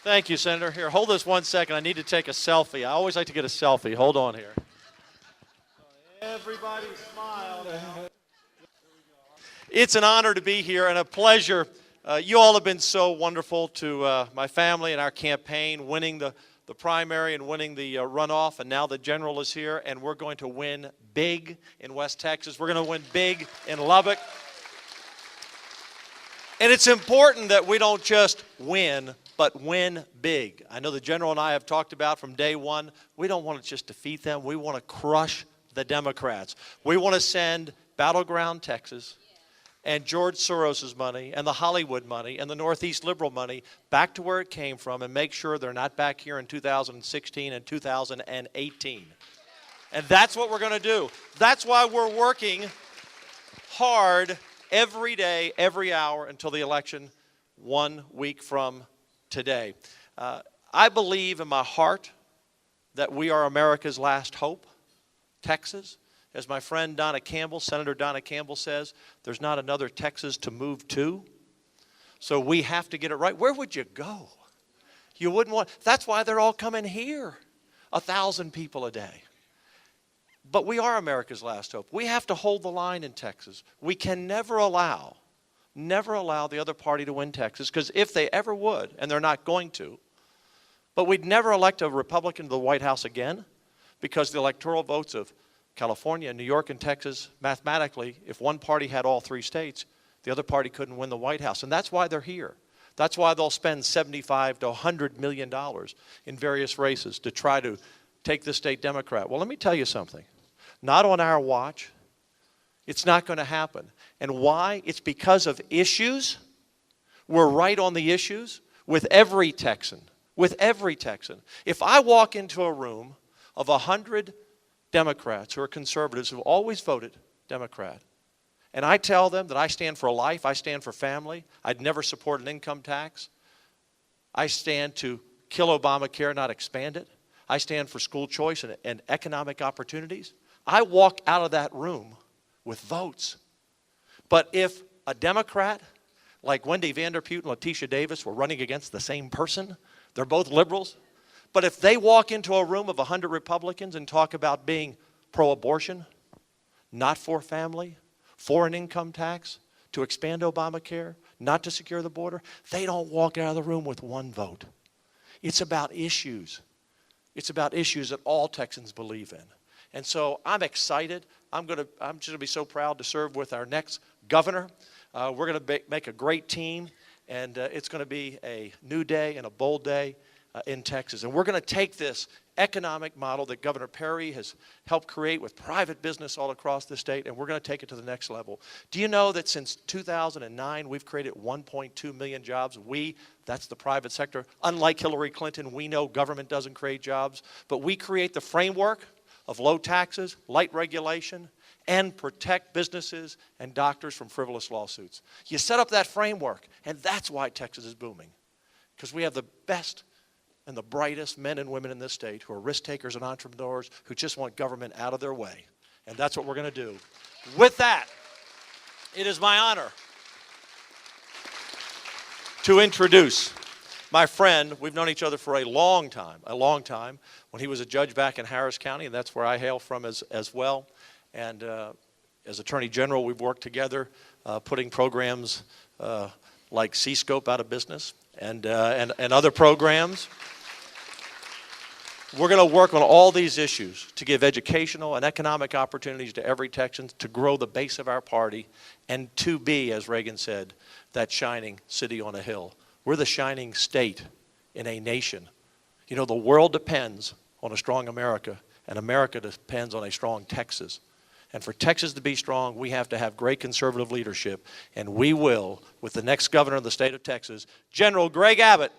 Thank you, Senator. Here, hold this 1 second. I need to take a selfie. I always like to get a selfie. Hold on here. Everybody smile now. It's an honor to be here and a pleasure. You all have been so wonderful to my family and our campaign, winning the primary and winning the runoff, and now the general is here, and we're going to win big in West Texas. We're going to win big in Lubbock. And it's important that we don't just win, but win big. I know the general and I have talked about from day one, we don't want to just defeat them. We want to crush the Democrats. We want to send battleground Texas and George Soros's money and the Hollywood money and the Northeast liberal money back to where it came from and make sure they're not back here in 2016 and 2018. And that's what we're going to do. That's why we're working hard every day, every hour until the election 1 week from today. I believe in my heart that we are America's last hope, Texas. As my friend Donna Campbell, Senator Donna Campbell says, there's not another Texas to move to. So we have to get it right. Where would you go? You wouldn't want, that's why they're all coming here, 1,000 people a day. But we are America's last hope. We have to hold the line in Texas. We can never allow the other party to win Texas, because if they ever would, and they're not going to, but we'd never elect a Republican to the White House again, because the electoral votes of California, New York, and Texas, mathematically, if one party had all 3 states, the other party couldn't win the White House. And that's why they're here. That's why they'll spend $75 to $100 million in various races to try to take the state Democrat. Well, let me tell you something. Not on our watch. It's not going to happen. And why? It's because of issues. We're right on the issues with every Texan. With every Texan. If I walk into a room of 100 Democrats who are conservatives who always voted Democrat, and I tell them that I stand for life, I stand for family, I'd never support an income tax, I stand to kill Obamacare, not expand it, I stand for school choice and economic opportunities, I walk out of that room with votes. But if a Democrat like Wendy Vanderpute and Letitia Davis were running against the same person, they're both liberals, but if they walk into a room of 100 Republicans and talk about being pro-abortion, not for family, for an income tax, to expand Obamacare, not to secure the border, they don't walk out of the room with 1 vote. It's about issues. It's about issues that all Texans believe in. And so I'm excited. I'm just going to be so proud to serve with our next governor. We're going to make a great team, and it's going to be a new day and a bold day in Texas. And we're going to take this economic model that Governor Perry has helped create with private business all across the state, and we're going to take it to the next level. Do you know that since 2009, we've created 1.2 million jobs? That's the private sector. Unlike Hillary Clinton, we know government doesn't create jobs, but we create the framework of low taxes, light regulation, and protect businesses and doctors from frivolous lawsuits. You set up that framework, and that's why Texas is booming, because we have the best and the brightest men and women in this state who are risk takers and entrepreneurs who just want government out of their way. And that's what we're going to do. With that, it is my honor to introduce my friend. We've known each other for a long time, when he was a judge back in Harris County, and that's where I hail from as well. And as Attorney General, we've worked together putting programs like C-Scope out of business and other programs. We're going to work on all these issues to give educational and economic opportunities to every Texan, to grow the base of our party, and to be, as Reagan said, that shining city on a hill. We're the shining state in a nation. You know, the world depends on a strong America, and America depends on a strong Texas. And for Texas to be strong, we have to have great conservative leadership, and we will with the next governor of the state of Texas, General Greg Abbott.